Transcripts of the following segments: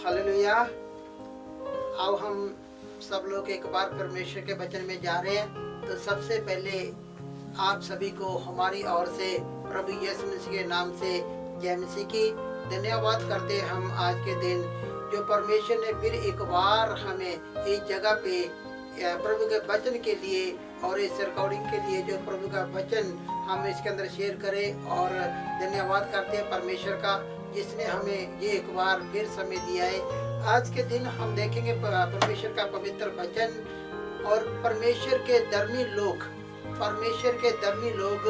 Hallelujah. अब हम सब लोग एक बार परमेश्वर के वचन में जा रहे हैं। तो सबसे पहले आप सभी को हमारी ओर से प्रभु यीशु मसीह के नाम से जय मसीह की धन्यवाद करते हैं। हम आज के दिन जो परमेश्वर ने फिर एक बार हमें इस जगह पे प्रभु के वचन के लिए और इस रिकॉर्डिंग के लिए जो प्रभु का वचन हम इसके अंदर शेयर करें, और धन्यवाद करते हैं परमेश्वर का जिसने हमें ये एक बार फिर समय दिया है। आज के दिन हम देखेंगे परमेश्वर का पवित्र वचन और परमेश्वर के धर्मी लोग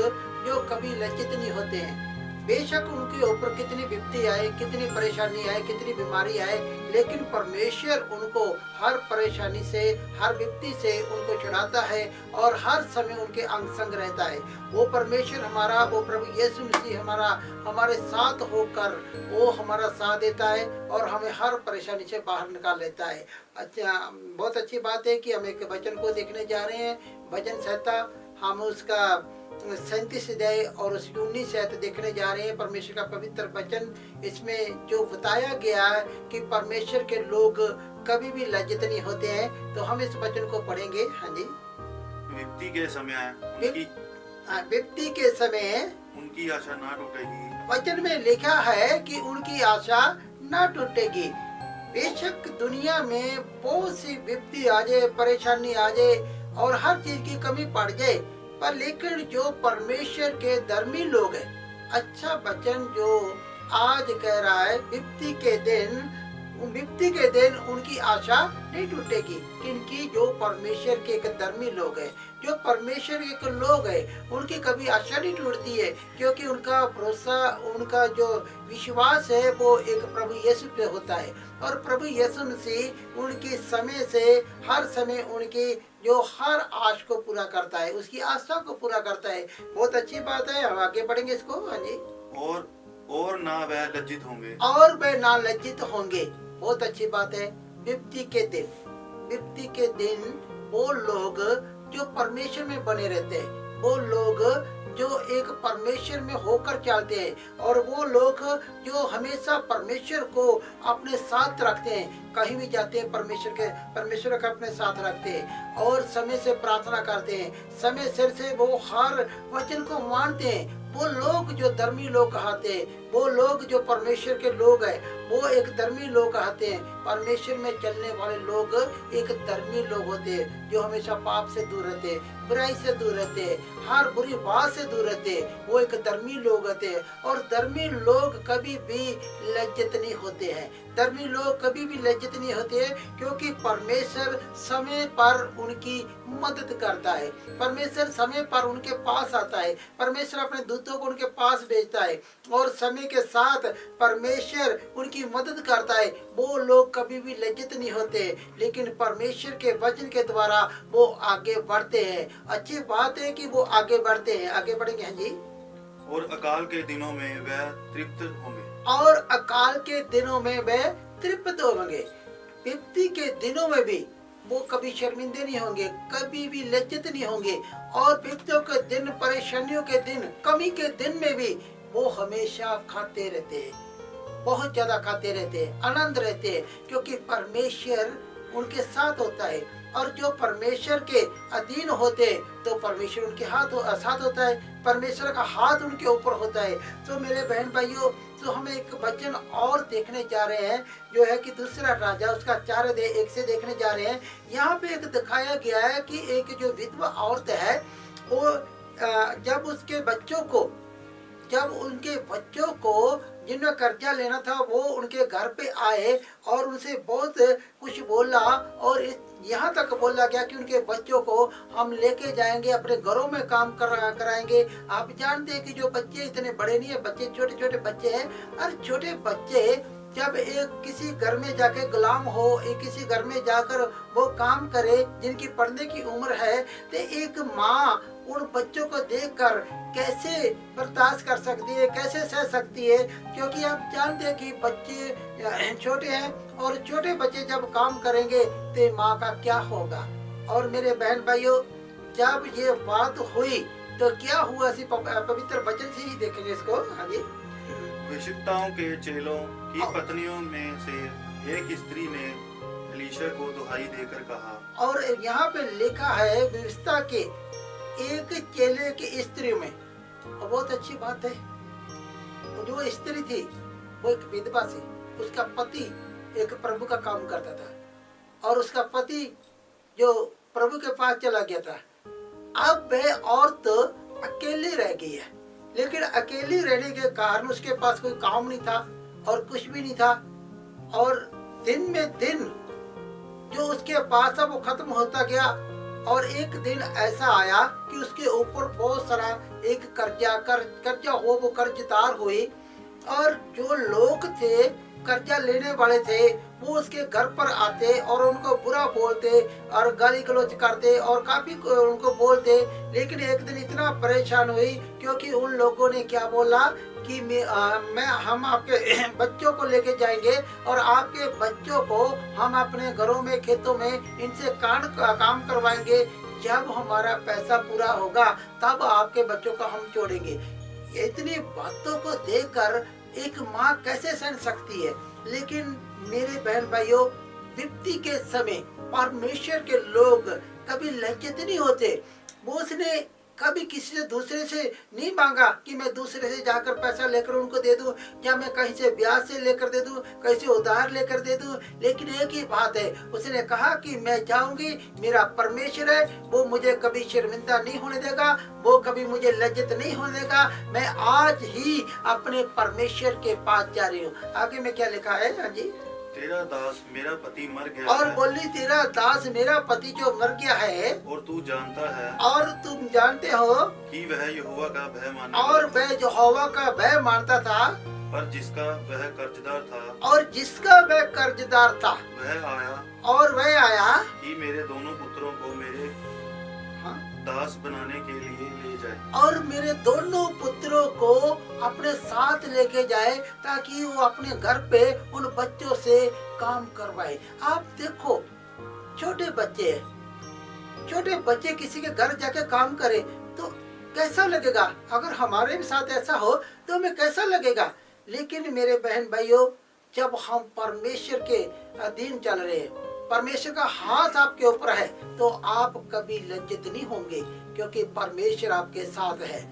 जो कभी लज्जित नहीं होते हैं। बेशक उनके ऊपर कितनी विपत्ति आए, कितनी परेशानी आए, कितनी बीमारी आए, लेकिन परमेश्वर उनको हर परेशानी से, हर विपत्ति से उनको छुड़ाता है और हर समय उनके अंग संग रहता है। वो परमेश्वर हमारा, वो प्रभु यीशु मसीह हमारे साथ होकर वो हमारा साथ देता है और हमें हर परेशानी से बाहर निकाल लेता है। अच्छा, बहुत अच्छी बात है कि हम एक वचन को देखने जा रहे हैं। भजन संहिता हम उसका 37 अध्याय और उसकी 19 आयत देखने जा रहे हैं। परमेश्वर का पवित्र वचन, इसमें जो बताया गया है कि परमेश्वर के लोग कभी भी लज्जित नहीं होते हैं। तो हम इस वचन को पढ़ेंगे। हाँ जी। विपत्ति के समय उनकी आशा ना टूटेगी। वचन में लिखा है कि उनकी आशा ना टूटेगी। बेशक दुनिया में बहुत सी विपत्ति आ जाए, परेशानी आ जाए और हर चीज की कमी पड़ जाए, पर लेकिन जो परमेश्वर के धर्मी लोग हैं, अच्छा वचन जो आज कह रहा है, विपत्ति के दिन उनकी आशा नहीं टूटेगी। क्योंकि जो परमेश्वर के एक धर्मी लोग हैं, जो परमेश्वर के लोग हैं, उनकी कभी आशा नहीं टूटती है, क्योंकि उनका भरोसा, उनका जो विश्वास है वो एक प्रभु यीशु पे होता है। और प्रभु यीशु मसीह उनकी समय से हर समय उनकी जो हर आश को पूरा करता है, उसकी आशा को पूरा करता है। बहुत अच्छी बात है। हम आगे बढ़ेंगे इसको। हाँ जी। और ना वह लज्जित होंगे। बहुत अच्छी बात है। विपत्ति के दिन वो लोग जो परमेश्वर में बने रहते हैं, वो लोग जो एक परमेश्वर में होकर चलते हैं, और वो लोग जो हमेशा परमेश्वर को अपने साथ रखते हैं, कहीं भी जाते हैं परमेश्वर का अपने साथ रखते हैं और समय से प्रार्थना करते हैं, समय सिर से वो हर वचन को मानते हैं। वो लोग जो धर्मी लोग कहते हैं, वो लोग जो परमेश्वर के लोग हैं, वो एक धर्मी लोग कहते हैं। परमेश्वर में चलने वाले लोग एक धर्मी लोग होते हैं, जो हमेशा पाप से दूर रहते हैं, बुराई से दूर रहते हैं, हर बुरी बात से दूर रहते हैं। वो एक धर्मी लोग होते हैं। और धर्मी लोग कभी भी लज्जित नहीं होते हैं। धर्मी लोग कभी भी लज्जित नहीं होते हैं, क्योंकि परमेश्वर समय पर उनकी मदद करता है। परमेश्वर समय पर उनके पास आता है। परमेश्वर अपने दूतों को उनके पास भेजता है और समय के साथ परमेश्वर उनकी मदद करता है। वो लोग कभी भी लज्जित नहीं होते, लेकिन परमेश्वर के वचन के द्वारा वो आगे बढ़ते हैं। अच्छी बात है कि वो आगे बढ़ते हैं। आगे बढ़ेंगे। हाँ जी। और अकाल के दिनों में वह तृप्त होंगे। विपत्ति के दिनों में भी वो कभी शर्मिंदे नहीं होंगे, कभी भी लज्जित नहीं होंगे। और विपत्तियों के दिन, परेशानियों के दिन, कमी के दिन में भी वो हमेशा खाते रहते हैं, बहुत ज्यादा खाते रहते हैं, आनंद रहते हैं, क्योंकि परमेश्वर उनके साथ होता है। और जो परमेश्वर के अधीन होते तो परमेश्वर उनके साथ होता है, परमेश्वर का हाथ उनके ऊपर होता है। तो मेरे बहन भाइयों, तो हम एक वचन और देखने जा रहे हैं, जो है कि दूसरा राजा उसका 4:1 से देखने जा रहे हैं। यहाँ पे एक दिखाया गया है कि एक जो विधवा औरत है, वो जब उनके बच्चों को जिन्हें कर्जा लेना था, वो उनके घर पे आए और उनसे बहुत कुछ बोला, और यहाँ तक बोला गया कि उनके बच्चों को हम लेके जाएंगे, अपने घरों में काम कराएंगे। आप जानते हैं कि जो बच्चे इतने बड़े नहीं है, बच्चे छोटे छोटे बच्चे हैं। और छोटे बच्चे जब एक किसी घर में जाके गुलाम हो, एक किसी घर में जाकर वो काम करे जिनकी पढ़ने की उम्र है, तो एक माँ उन बच्चों को देखकर कैसे बर्दाश्त कर सकती है, कैसे सह सकती है। क्योंकि आप जानते हैं कि बच्चे छोटे हैं, और छोटे बच्चे जब काम करेंगे तो माँ का क्या होगा। और मेरे बहन भाइयों, जब ये बात हुई तो क्या हुआ, पवित्र वचन से ही देखेंगे इसको। हाँ जी। वेश्याओं के चेलों की पत्नियों में से एक स्त्री ने एलीशा को दुहाई देकर कहा, और यहाँ पे लिखा है व्यवस्था के एक चेले की स्त्री में, और बहुत अच्छी बात है। जो स्त्री थी वो एक विधवा थी, उसका पति एक प्रभु का काम करता था और उसका पति जो प्रभु के पास चला गया था। अब वह औरत अकेली रह गई है, लेकिन अकेली रहने के कारण उसके पास कोई काम नहीं था और कुछ भी नहीं था, और दिन में दिन जो उसके पास था वो खत्म होता गया। और एक दिन ऐसा आया कि उसके ऊपर बहुत सारा एक कर्जा हो, वो कर्जदार हुई, और जो लोग थे कर्जा लेने वाले थे वो उसके घर पर आते और उनको बुरा बोलते और गाली गलौज करते और काफी उनको बोलते। लेकिन एक दिन इतना परेशान हुई क्योंकि उन लोगों ने क्या बोला कि हम आपके बच्चों को लेके जाएंगे और आपके बच्चों को हम अपने घरों में खेतों में इनसे काम करवाएंगे। जब हमारा पैसा पूरा होगा तब आपके बच्चों को हम छोड़ेंगे। इतनी बातों को देखकर एक माँ कैसे सहन सकती है। लेकिन मेरे बहन भाइयों, विपत्ति के समय परमेश्वर के लोग कभी लज्जित नहीं होते। वो उसने कभी किसी से दूसरे से नहीं मांगा कि मैं दूसरे से जाकर पैसा लेकर उनको दे दूं, या मैं कहीं से ब्याज से लेकर दे दूं, कहीं से उधार लेकर दे दूं। लेकिन एक ही बात है, उसने कहा कि मैं जाऊंगी, मेरा परमेश्वर है, वो मुझे कभी शर्मिंदा नहीं होने देगा, वो कभी मुझे लज्जित नहीं होने देगा। मैं आज ही अपने परमेश्वर के पास जा रही हूँ। आगे में क्या लिखा है? हाँ जी, तेरा दास मेरा पति मर गया और है, बोली तेरा दास मेरा पति जो मर गया है, और तू जानता है और तुम जानते हो कि वह यहोवा का भय मानने और वाला वह यहोवा का भय मानता था, पर जिसका वह कर्जदार था और जिसका वह कर्जदार था वह आया और वह आया कि मेरे दोनों पुत्रों को मेरे हाँ, दास बनाने के लिए ले जाए, और मेरे दोनों पुत्रों को अपने साथ लेके जाए ताकि वो अपने घर पे उन बच्चों से काम करवाए। आप देखो, छोटे बच्चे किसी के घर जाके काम करे तो कैसा लगेगा? अगर हमारे भी साथ ऐसा हो तो हमें कैसा लगेगा? लेकिन मेरे बहन भाइयों, जब हम परमेश्वर के अधीन चल रहे हैं, परमेश्वर का हाथ आपके ऊपर है, तो आप कभी लज्जित नहीं होंगे क्योंकि परमेश्वर आपके साथ है।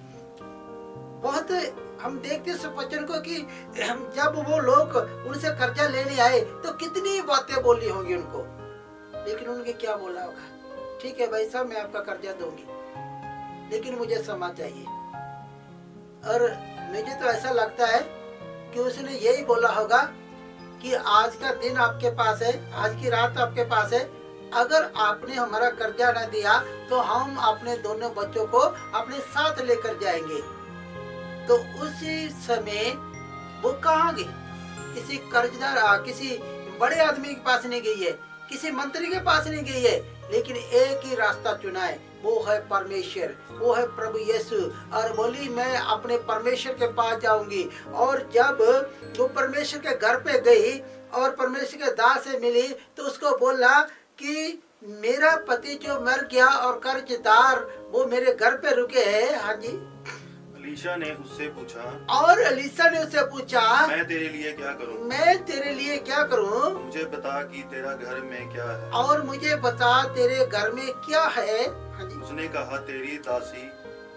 बहुत हम देखते हैं वचन को कि जब वो लोग उनसे कर्जा लेने आए तो कितनी बातें बोली होंगी उनको, लेकिन उनके क्या बोला होगा? ठीक है भाई साहब, मैं आपका कर्जा दूंगी, लेकिन मुझे क्षमा चाहिए। और मुझे तो ऐसा लगता है कि उसने यही बोला होगा कि आज का दिन आपके पास है, आज की रात आपके पास है, अगर आपने हमारा कर्जा न दिया तो हम अपने दोनों बच्चों को अपने साथ लेकर जाएंगे। तो उसी समय वो कहाँ गई? किसी कर्जदार, किसी बड़े आदमी के पास नहीं गई है, किसी मंत्री के पास नहीं गई है, लेकिन एक ही रास्ता चुना है, वो है परमेश्वर, वो है प्रभु यीशु। और बोली मैं अपने परमेश्वर के पास जाऊंगी। और जब वो परमेश्वर के घर पे गई और परमेश्वर के दास से मिली तो उसको बोला कि मेरा पति जो मर गया और कर्जदार वो मेरे घर पे रुके हैं। हाँ जी, एलीशा ने उससे पूछा, और एलीशा ने उससे पूछा मैं तेरे लिए क्या करूं? मैं तेरे लिए क्या करूं? मुझे बता कि तेरा घर में क्या है, और मुझे बता तेरे घर में क्या है। हाँ जी, उसने कहा तेरी दासी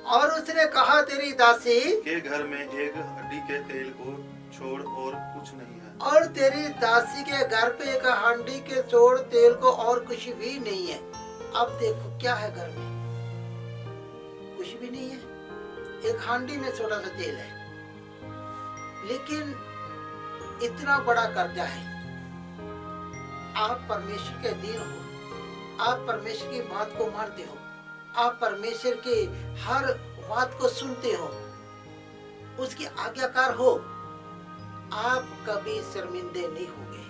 और उसने कहा तेरी दासी के घर में एक हड्डी के तेल को छोड़ और कुछ नहीं है, और तेरी दासी के घर पे एक हांडी के छोड़ तेल को और कुछ भी नहीं है। अब देखो क्या है घर में? कुछ भी नहीं है, एक हांडी में छोटा सा तेल है, लेकिन इतना बड़ा कर्जा है। आप परमेश्वर के अधीन हो, आप परमेश्वर की बात को मानते हो, आप परमेश्वर के हर बात को सुनते हो, उसकी आज्ञाकार हो, आप कभी शर्मिंदे नहीं होंगे,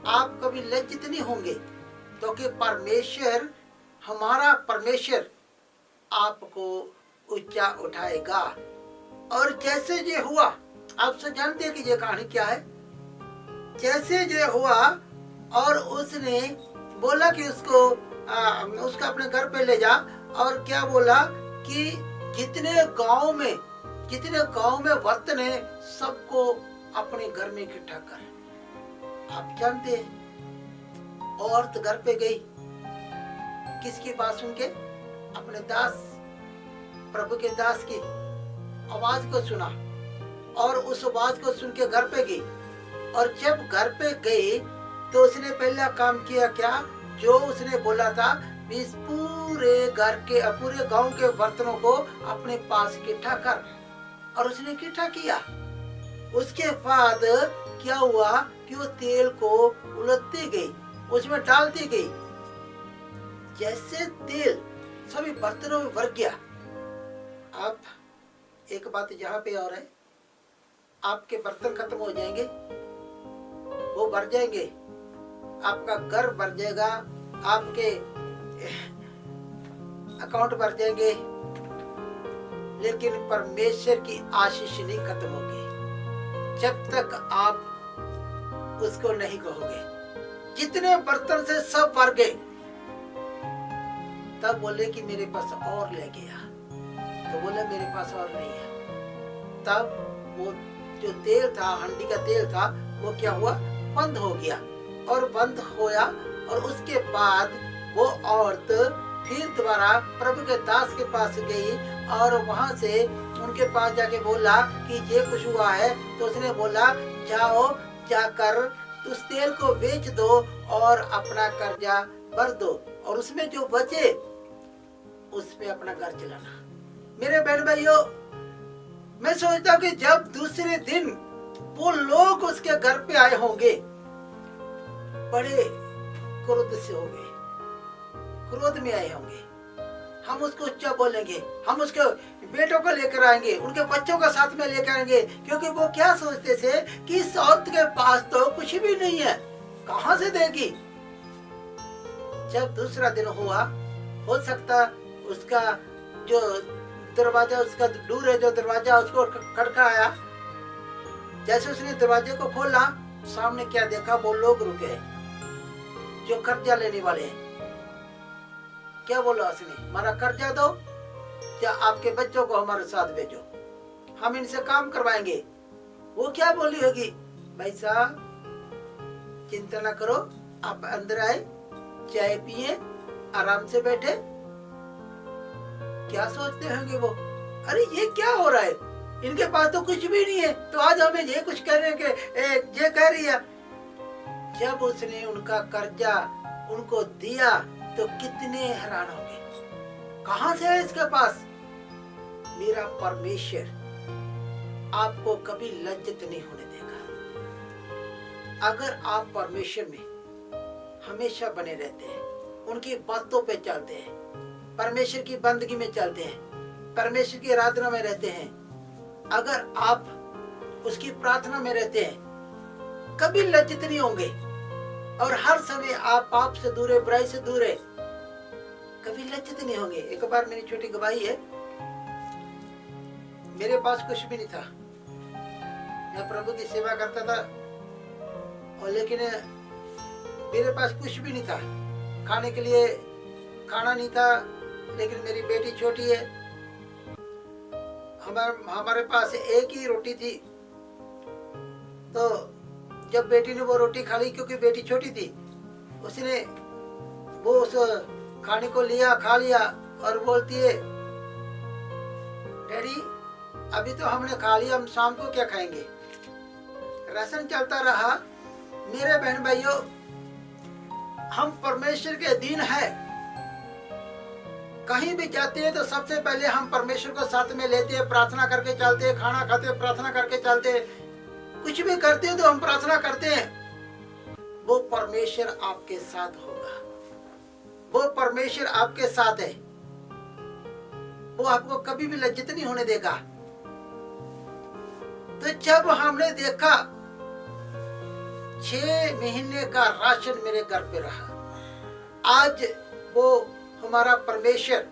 आप कभी लज्जित नहीं होंगे, क्योंकि परमेश्वर, हमारा परमेश्वर आपको ऊंचा उठाएगा। और जैसे ये हुआ, आप सब जानते हैं कि ये कहानी क्या है। जैसे ये हुआ और उसने बोला कि उसको उसका अपने घर पे ले जा, और क्या बोला कि जितने गांव में वर्तन है सबको अपने घर में इकट्ठा कर। आप जानते हैं, औरत घर पे गई, किसकी बात सुन के? अपने दास, प्रभु के दास की आवाज को सुना और उस आवाज को सुन के घर पे गई। और जब घर पे गई तो उसने पहला काम किया क्या? जो उसने बोला था, इस पूरे घर के, पूरे गांव के बर्तनों को अपने पास इकट्ठा कर। और उसने इकट्ठा किया। उसके बाद क्या हुआ कि वो तेल को उलटती गई, उसमें डालती गई। जैसे तेल सभी बर्तनों में भर गया। अब एक बात यहाँ पे और है, आपके बर्तन खत्म हो जाएंगे, वो भर जाएंगे, आपका घर भर जाएगा, आपके अकाउंट भर जाएंगे, लेकिन परमेश्वर की आशीष नहीं खत्म होगी जब तक आप उसको नहीं कहोगे। जितने बर्तन से सब भर गए, तब बोले कि मेरे पास और ले गया, तो बोले मेरे पास और नहीं है। तब वो जो तेल था, हंडी का तेल था, वो क्या हुआ? बंद हो गया। और बंद होया और उसके बाद वो औरत फिर दोबारा प्रभु के दास के पास गई और वहां से उनके पास जाके बोला कि ये कुछ हुआ है। तो उसने बोला, जाओ जाकर उस तेल को बेच दो और अपना कर्जा भर दो, और उसमें जो बचे उसमें अपना घर चलाना। मेरे बहन भाइयों, मैं सोचता हूँ कि जब दूसरे दिन वो लोग उसके घर पे आए होंगे, बड़े क्रोध से होंगे, क्रोध में आए होंगे, हम उसको उच्चा बोलेंगे, हम उसके बेटों को लेकर आएंगे, उनके बच्चों का साथ में लेकर आएंगे, क्योंकि वो क्या सोचते थे कि इस औरत के पास तो कुछ भी नहीं है, कहां से देगी। जब दूसरा दिन हुआ, हो सकता उसका जो दरवाजा, उसका दूर है जो दरवाजा, उसको खड़खड़ाया। जैसे उसने दरवाजे को खोला, सामने क्या देखा? वो लोग रुके जो कर्जा लेने वाले हैं। क्या बोला उसने? हमारा कर्जा दो या आपके बच्चों को हमारे साथ भेजो, हम इनसे काम करवाएंगे। वो क्या बोली होगी? भाई साहब चिंता ना करो, आप अंदर आए, चाय पिए, आराम से बैठे। क्या सोचते होंगे वो? अरे ये क्या हो रहा है, इनके पास तो कुछ भी नहीं है, तो आज हमें ये कुछ करने के ये कह रही है। जब उसने उनका कर्जा उनको दिया तो कितने हैरान हो गए, कहां से है इसके पास? मेरा परमेश्वर आपको कभी लज्जित नहीं होने देगा। अगर आप परमेश्वर में हमेशा बने रहते हैं, उनकी बातों पे चलते हैं, परमेश्वर की बंदगी में चलते हैं, परमेश्वर की आराधना में रहते हैं, अगर आप उसकी प्रार्थना में रहते हैं, कभी लज्जित नहीं होंगे और हर समय आप पाप से दूर है, बुराई से दूर है, कभी लज्जित नहीं होंगे। एक बार मेरी छोटी गवाही है, मेरे पास कुछ भी नहीं था, मैं प्रभु की सेवा करता था, और लेकिन मेरे पास कुछ भी नहीं था, खाने के लिए खाना नहीं था, लेकिन मेरी बेटी छोटी है, हमारे पास एक ही रोटी थी। तो जब बेटी ने वो रोटी खा ली, क्योंकि बेटी छोटी थी, उसने वो उस खाने को लिया, खा लिया और बोलती है, डैडी अभी तो हमने खा लिया, हम शाम को क्या खाएंगे। राशन चलता रहा। मेरे बहन भाइयों, हम परमेश्वर के अधीन है, कहीं भी जाते हैं तो सबसे पहले हम परमेश्वर को साथ में लेते हैं, प्रार्थना करके चलते हैं, खाना खाते हैं प्रार्थना करके चलते हैं, कुछ भी करते हैं तो हम प्रार्थना करते हैं। वो परमेश्वर आपके साथ होगा, वो परमेश्वर आपके साथ है, वो आपको कभी भी लज्जित नहीं होने देगा। तो जब हमने देखा 6 महीने का राशन मेरे घर पे रहा, आज वो हमारा परमेश्वर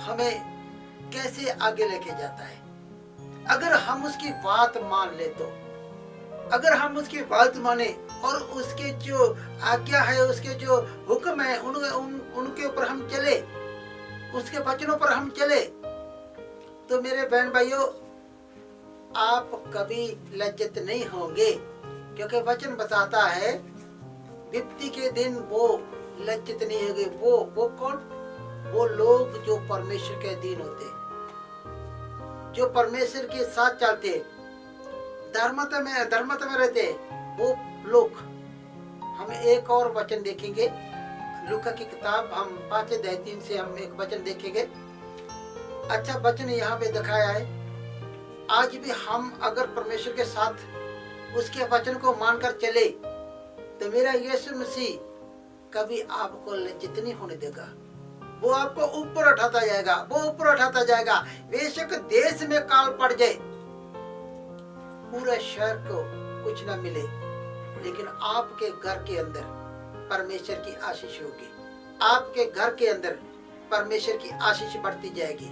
हमें कैसे आगे लेके जाता है। अगर हम उसकी बात मान ले तो, अगर हम उसकी बात माने और उसके जो आज्ञा है, उसके जो हुक्म है, उनके ऊपर हम चले, उसके वचनों पर हम चले, तो मेरे बहन भाइयों आप कभी लज्जित नहीं होंगे। क्योंकि वचन बताता है विपत्ति के दिन वो लज्जित नहीं होंगे। वो कौन? वो लोग जो परमेश्वर के अधीन होते, जो परमेश्वर के साथ चलते, धर्मता में रहते, वो लोग। हम एक और वचन देखेंगे, लूका की किताब हम 5:3 से हम एक वचन देखेंगे। अच्छा वचन यहाँ पे दिखाया है। आज भी हम अगर परमेश्वर के साथ उसके वचन को मानकर चले तो मेरा यीशु मसीह कभी आपको लज्जित नहीं होने देगा। वो आपको ऊपर उठाता जाएगा, वो ऊपर उठाता जाएगा। बेशक देश में काल पड़ जाए, पूरे शहर को कुछ ना मिले, लेकिन आपके घर के अंदर परमेश्वर की आशीष होगी। आपके घर के अंदर परमेश्वर की आशीष बढ़ती जाएगी।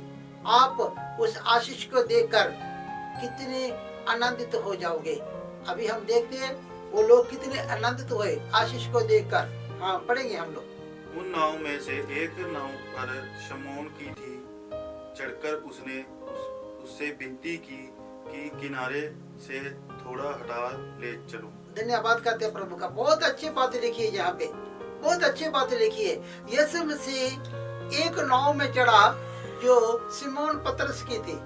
आप उस आशीष को देखकर कितने आनंदित हो जाओगे। अभी हम देखते हैं वो लोग कितने आनंदित हुए आशीष को देखकर। हाँ, पढ़ेंगे हम लोग। उन नाव में से एक नाव पर शमौन की थी। चढ़कर उसने उससे विनती की कि किनारे से थोड़ा हटा ले चलो। धन्यवाद करते हैं प्रभु का। बहुत अच्छी बातें लिखी है यहाँ पे, बहुत अच्छी बातें लिखी है। यीशु मसीह एक नाव में चढ़ा जो सिमोन पतरस की थी।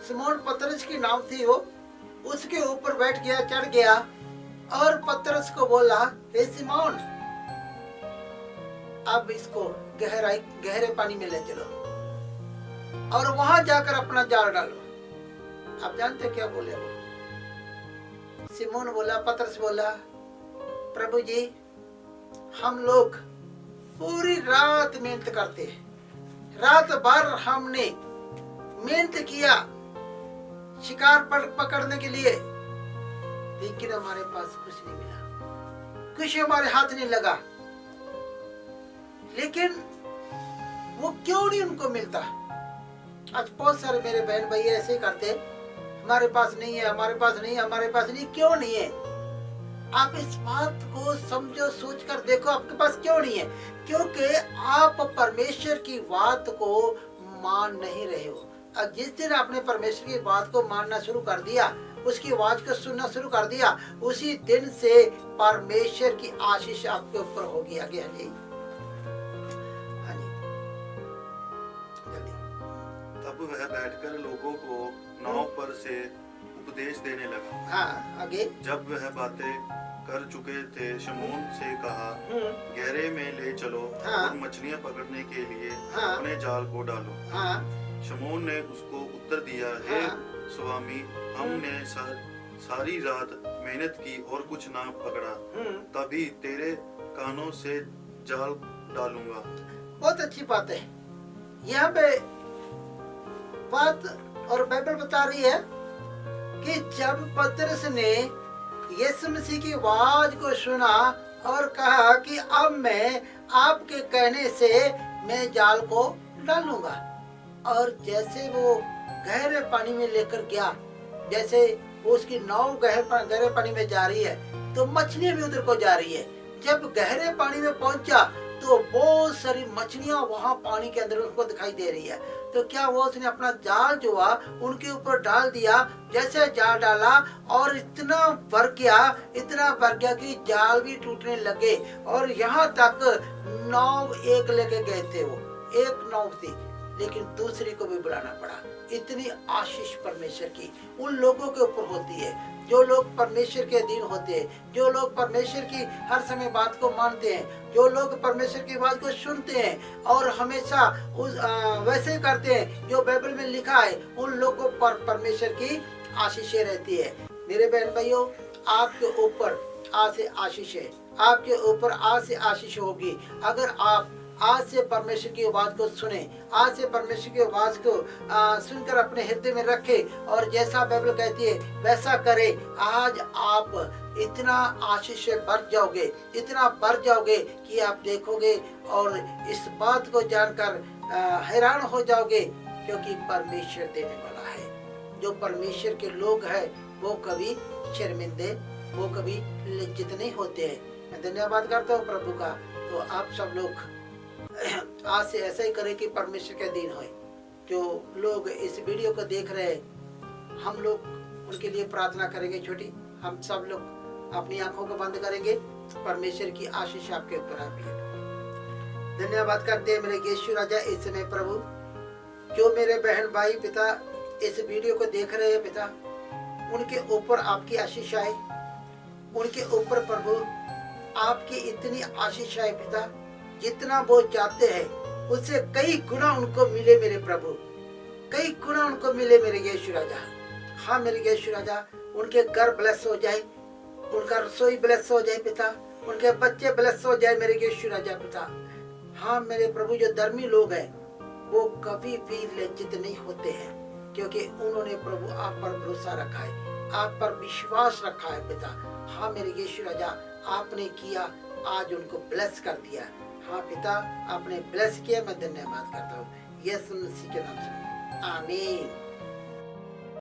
सिमोन पतरस की नाव थी वो। उसके ऊपर बैठ गया, चढ़ गया और पतरस को बोला, हे सिमोन, अब इसको गहरे पानी में ले चलो और वहां जाकर अपना जाल डालो। आप जानते क्या बोले वो? सिमोन बोला, पतरस बोला, प्रभु जी हम लोग पूरी रात मेहनत करते हैं, रात भर हमने मेहनत किया शिकार पकड़ने के लिए, लेकिन हमारे पास कुछ नहीं मिला, कुछ हमारे हाथ नहीं लगा। लेकिन वो क्यों नहीं उनको मिलता? आज बहुत सारे मेरे बहन भाई ऐसे ही करते, हमारे पास नहीं है, हमारे पास नहीं है, हमारे पास नहीं। क्यों नहीं है? आप इस बात को समझो, सोच कर देखो आपके पास क्यों नहीं है। क्योंकि आप परमेश्वर की बात को मान नहीं रहे हो। और जिस दिन आपने परमेश्वर की बात को मानना शुरू कर दिया, उसकी आवाज को सुनना शुरू कर दिया, उसी दिन से परमेश्वर की आशीष आपके ऊपर होगी। आगे हाँ तब वह बैठकर लोगों को नाव पर से उपदेश देने लगा। हाँ, आगे। जब वह बातें कर चुके थे, शमौन से कहा, गहरे में ले चलो और मछलियां पकड़ने के लिए अपने जाल को डालो। शमौन ने उसको उत्तर दिया, हे स्वामी, हमने सारी रात मेहनत की और कुछ ना पकड़ा, तभी तेरे कानों से जाल डालूंगा। बहुत अच्छी बात है। यहाँ पे बात और बाइबल बता रही है कि जब पतरस ने यीशु मसीह की आवाज को सुना और कहा कि अब मैं आपके कहने से मैं जाल को डालूंगा, और जैसे वो गहरे पानी में लेकर गया, जैसे वो उसकी नाव गहरे पानी में जा रही है तो मछलियां भी उधर को जा रही है। जब गहरे पानी में पहुंचा तो बहुत सारी मछलियां वहां पानी के अंदर उनको दिखाई दे रही है। तो क्या हुआ, उसने अपना जाल जो हुआ उनके ऊपर डाल दिया। जैसे जाल डाला और इतना भर गया कि जाल भी टूटने लगे, और यहाँ तक नाव एक लेके गए थे। वो एक नाव थी, लेकिन दूसरी को भी बुलाना पड़ा। इतनी आशीष परमेश्वर की उन लोगों के ऊपर होती है जो लोग परमेश्वर के अधीन होते हैं, जो लोग परमेश्वर की हर समय बात को मानते हैं, जो लोग परमेश्वर की बात को सुनते हैं और हमेशा वैसे करते हैं जो बाइबल में लिखा है। उन लोगों पर परमेश्वर की आशीषें रहती है। मेरे बहन भाइयों, आपके ऊपर आज से आशीष है, आपके ऊपर आज से आशीष होगी अगर आप आज से परमेश्वर की आवाज को सुने, आज से परमेश्वर की आवाज को सुनकर अपने हृदय में रखे और जैसा बाइबल कहती है वैसा करे। आज आप इतना आशीष से भर जाओगे, इतना भर जाओगे कि आप देखोगे और इस बात को जानकर हैरान हो जाओगे, क्योंकि परमेश्वर देने वाला है। जो परमेश्वर के लोग हैं वो कभी शर्मिंदे, वो कभी लज्जित नहीं होते हैं। मैं धन्यवाद करता हूँ प्रभु का। तो आप सब लोग आज से ऐसा ही करें कि परमेश्वर के अधीन होए। जो लोग इस वीडियो को देख रहे हैं, हम लोग उनके लिए प्रार्थना करेंगे छोटी। हम सब लोग अपनी आंखों को बंद करेंगे। परमेश्वर की आशीष आपके ऊपर आ रही है। धन्यवाद करते हैं मेरे यीशु राजा इस समय प्रभु, जो मेरे बहन भाई पिता इस वीडियो को देख रहे हैं पिता, उनके ऊपर आपकी आशीष आए, उनके ऊपर प्रभु आपकी इतनी आशीष आए पिता, जितना वो चाहते हैं उससे कई गुना उनको मिले मेरे प्रभु, कई गुना उनको मिले मेरे यीशु राजा। हाँ मेरे यीशु राजा, उनके घर ब्लेस हो जाए, उनका रसोई ब्लेस हो जाए पिता, उनके बच्चे ब्लेस हो जाए मेरे यीशु राजा पिता। हाँ मेरे प्रभु, जो धर्मी लोग हैं वो कभी भी लज्जित नहीं होते हैं, क्योंकि उन्होंने प्रभु आप पर भरोसा रखा है, आप पर विश्वास रखा है पिता। हाँ मेरे यीशु राजा, आपने किया, आज उनको ब्लेस कर दिया। हाँ पिता, आपने ब्लेस किया, मैं धन्यवाद करता हूँ यीशु मसीह के नाम से, आमीन।